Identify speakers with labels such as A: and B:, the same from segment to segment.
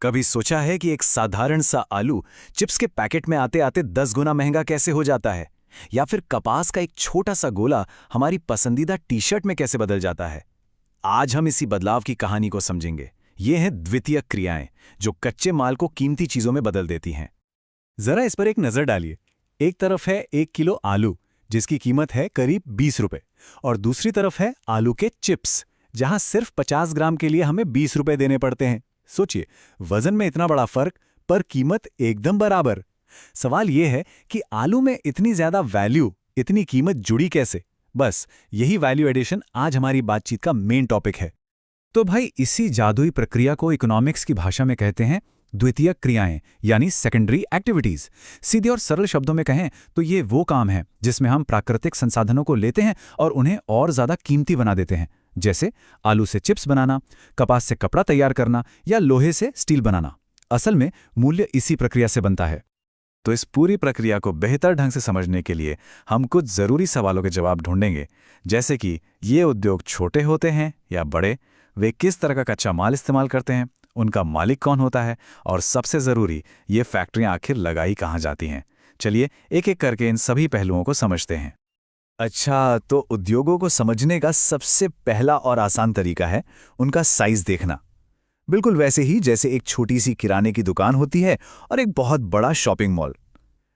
A: कभी सोचा है कि एक साधारण सा आलू चिप्स के पैकेट में आते आते 10 गुना महंगा कैसे हो जाता है? या फिर कपास का एक छोटा सा गोला हमारी पसंदीदा टी शर्ट में कैसे बदल जाता है? आज हम इसी बदलाव की कहानी को समझेंगे। ये हैं द्वितीयक क्रियाएं जो कच्चे माल को कीमती चीजों में बदल देती हैं। जरा इस पर एक नजर डालिए। एक तरफ है 1 किलो आलू जिसकी कीमत है करीब 20 रुपए, और दूसरी तरफ है आलू के चिप्स जहां सिर्फ 50 ग्राम के लिए हमें 20 रुपए देने पड़ते हैं। सोचिए, वजन में इतना बड़ा फर्क पर कीमत एकदम बराबर। सवाल यह है कि आलू में इतनी ज्यादा वैल्यू, इतनी कीमत जुड़ी कैसे? बस यही वैल्यू एडिशन आज हमारी बातचीत का मेन टॉपिक है। तो भाई, इसी जादुई प्रक्रिया को इकोनॉमिक्स की भाषा में कहते हैं द्वितीयक क्रियाएं, यानी सेकेंडरी एक्टिविटीज। सीधे और सरल शब्दों में कहें तो ये वो काम है जिसमें हम प्राकृतिक संसाधनों को लेते हैं और उन्हें और ज्यादा कीमती बना देते हैं, जैसे आलू से चिप्स बनाना, कपास से कपड़ा तैयार करना या लोहे से स्टील बनाना। असल में मूल्य इसी प्रक्रिया से बनता है। तो इस पूरी प्रक्रिया को बेहतर ढंग से समझने के लिए हम कुछ जरूरी सवालों के जवाब ढूंढेंगे, जैसे कि ये उद्योग छोटे होते हैं या बड़े, वे किस तरह का कच्चा माल इस्तेमाल करते हैं, उनका मालिक कौन होता है, और सबसे जरूरी, ये फैक्ट्रियां आखिर लगाई कहाँ जाती हैं। चलिए एक एक करके इन सभी पहलुओं को समझते हैं। अच्छा, तो उद्योगों को समझने का सबसे पहला और आसान तरीका है उनका साइज देखना। बिल्कुल वैसे ही जैसे एक छोटी सी किराने की दुकान होती है और एक बहुत बड़ा शॉपिंग मॉल।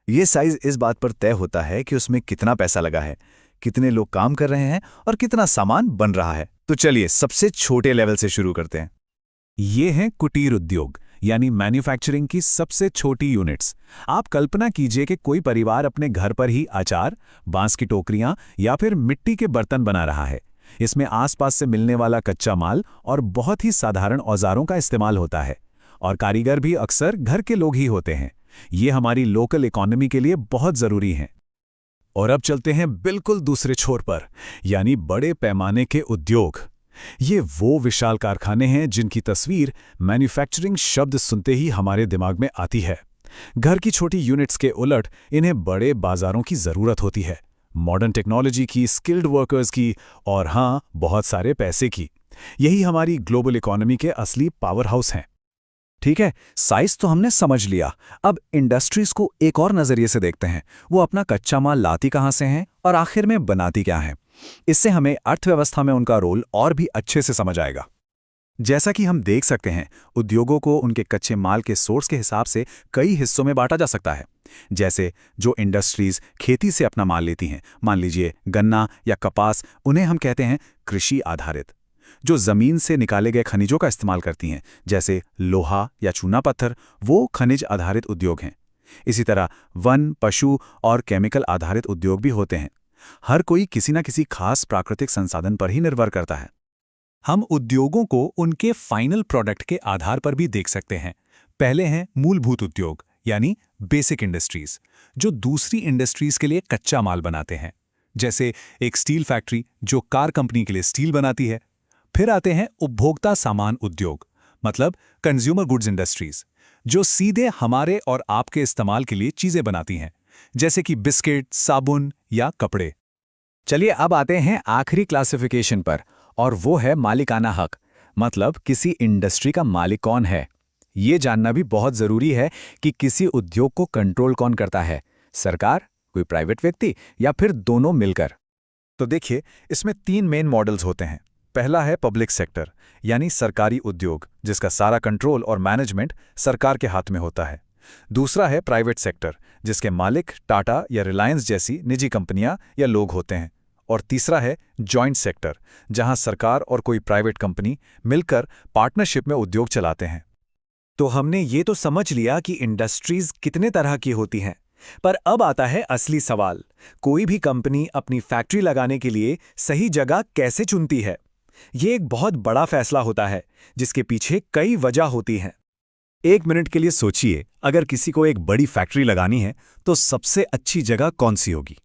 A: ये साइज इस बात पर तय होता है कि उसमें कितना पैसा लगा है, कितने लोग काम कर रहे हैं और कितना सामान बन रहा है। तो चलिए सबसे छोटे लेवल से शुरू करते हैं। ये हैं कुटीर उद्योग, यानी मैन्युफैक्चरिंग की सबसे छोटी यूनिट्स। आप कल्पना कीजिए कि कोई परिवार अपने घर पर ही अचार, बांस की टोकरियां या फिर मिट्टी के बर्तन बना रहा है। इसमें आसपास से मिलने वाला कच्चा माल और बहुत ही साधारण औजारों का इस्तेमाल होता है, और कारीगर भी अक्सर घर के लोग ही होते हैं। ये हमारी लोकल इकोनॉमी के लिए बहुत जरूरी हैं। और अब चलते हैं बिल्कुल दूसरे छोर पर, यानी बड़े पैमाने के उद्योग। ये वो विशाल कारखाने हैं जिनकी तस्वीर मैन्युफैक्चरिंग शब्द सुनते ही हमारे दिमाग में आती है। घर की छोटी यूनिट्स के उलट इन्हें बड़े बाजारों की जरूरत होती है, मॉडर्न टेक्नोलॉजी की, स्किल्ड वर्कर्स की, और हाँ, बहुत सारे पैसे की। यही हमारी ग्लोबल इकोनॉमी के असली पावर हाउस हैं। ठीक है, साइज तो हमने समझ लिया। अब इंडस्ट्रीज को एक और नजरिए से देखते हैं। वो अपना कच्चा माल लाती कहाँ से हैं और आखिर में बनाती क्या है। इससे हमें अर्थव्यवस्था में उनका रोल और भी अच्छे से समझ आएगा। जैसा कि हम देख सकते हैं, उद्योगों को उनके कच्चे माल के सोर्स के हिसाब से कई हिस्सों में बांटा जा सकता है। जैसे जो इंडस्ट्रीज खेती से अपना माल लेती हैं, मान लीजिए गन्ना या कपास, उन्हें हम कहते हैं कृषि आधारित। जो जमीन से निकाले गए खनिजों का इस्तेमाल करती हैं, जैसे लोहा या चूना पत्थर, वो खनिज आधारित उद्योग हैं। इसी तरह वन, पशु और केमिकल आधारित उद्योग भी होते हैं। हर कोई किसी न किसी खास प्राकृतिक संसाधन पर ही निर्भर करता है। हम उद्योगों को उनके फाइनल प्रोडक्ट के आधार पर भी देख सकते हैं। पहले हैं मूलभूत उद्योग, यानी बेसिक इंडस्ट्रीज, जो दूसरी इंडस्ट्रीज के लिए कच्चा माल बनाते हैं, जैसे एक स्टील फैक्ट्री जो कार कंपनी के लिए स्टील बनाती है। फिर आते हैं उपभोक्ता सामान उद्योग, मतलब कंज्यूमर गुड्स इंडस्ट्रीज, जो सीधे हमारे और आपके इस्तेमाल के लिए चीजें बनाती हैं, जैसे कि बिस्किट, साबुन या कपड़े। चलिए अब आते हैं आखिरी क्लासिफिकेशन पर, और वो है मालिकाना हक, मतलब किसी इंडस्ट्री का मालिक कौन है। ये जानना भी बहुत जरूरी है कि किसी उद्योग को कंट्रोल कौन करता है, सरकार, कोई प्राइवेट व्यक्ति, या फिर दोनों मिलकर। तो देखिए, इसमें 3 मेन मॉडल्स होते हैं। पहला है पब्लिक सेक्टर, यानी सरकारी उद्योग, जिसका सारा कंट्रोल और मैनेजमेंट सरकार के हाथ में होता है। दूसरा है प्राइवेट सेक्टर, जिसके मालिक टाटा या रिलायंस जैसी निजी कंपनियां या लोग होते हैं। और तीसरा है जॉइंट सेक्टर, जहां सरकार और कोई प्राइवेट कंपनी मिलकर पार्टनरशिप में उद्योग चलाते हैं। तो हमने ये तो समझ लिया कि इंडस्ट्रीज कितने तरह की होती हैं, पर अब आता है असली सवाल। कोई भी कंपनी अपनी फैक्ट्री लगाने के लिए सही जगह कैसे चुनती है? ये एक बहुत बड़ा फैसला होता है, जिसके पीछे कई वजह होती हैं। 1 मिनट के लिए सोचिए, अगर किसी को एक बड़ी फैक्ट्री लगानी है तो सबसे अच्छी जगह कौन सी होगी?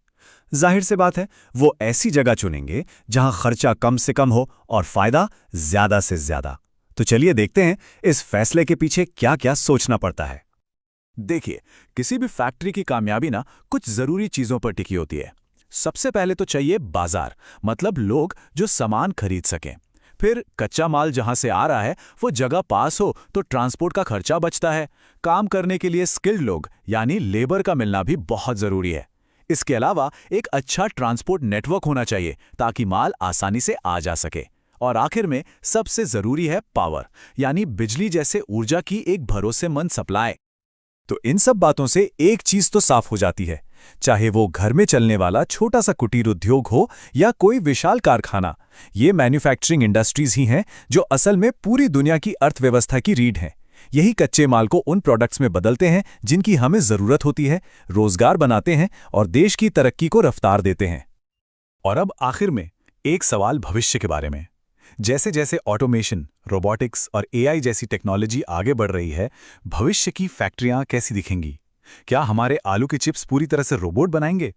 A: जाहिर सी बात है, वो ऐसी जगह चुनेंगे जहां खर्चा कम से कम हो और फायदा ज्यादा से ज्यादा। तो चलिए देखते हैं इस फैसले के पीछे क्या क्या सोचना पड़ता है। देखिए, किसी भी फैक्ट्री की कामयाबी ना कुछ जरूरी चीजों पर टिकी होती है। सबसे पहले तो चाहिए बाजार, मतलब लोग जो सामान खरीद सकें। फिर कच्चा माल जहां से आ रहा है वो जगह पास हो तो ट्रांसपोर्ट का खर्चा बचता है। काम करने के लिए स्किल्ड लोग यानी लेबर का मिलना भी बहुत जरूरी है। इसके अलावा एक अच्छा ट्रांसपोर्ट नेटवर्क होना चाहिए ताकि माल आसानी से आ जा सके। और आखिर में सबसे जरूरी है पावर, यानी बिजली जैसे ऊर्जा की एक भरोसेमंद सप्लाई। तो इन सब बातों से एक चीज तो साफ हो जाती है, चाहे वो घर में चलने वाला छोटा सा कुटीर उद्योग हो या कोई विशाल कारखाना, ये मैन्युफैक्चरिंग इंडस्ट्रीज ही हैं जो असल में पूरी दुनिया की अर्थव्यवस्था की रीढ़ हैं। यही कच्चे माल को उन प्रोडक्ट्स में बदलते हैं जिनकी हमें जरूरत होती है, रोजगार बनाते हैं और देश की तरक्की को रफ्तार देते हैं। और अब आखिर में एक सवाल भविष्य के बारे में। जैसे जैसे ऑटोमेशन, रोबोटिक्स और एआई जैसी टेक्नोलॉजी आगे बढ़ रही है, भविष्य की फैक्ट्रियां कैसी दिखेंगी? क्या हमारे आलू के चिप्स पूरी तरह से रोबोट बनाएंगे?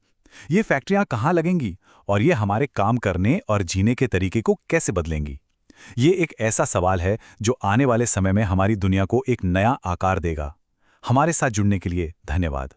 A: ये फैक्ट्रियां कहाँ लगेंगी और ये हमारे काम करने और जीने के तरीके को कैसे बदलेंगी? ये एक ऐसा सवाल है जो आने वाले समय में हमारी दुनिया को एक नया आकार देगा। हमारे साथ जुड़ने के लिए धन्यवाद।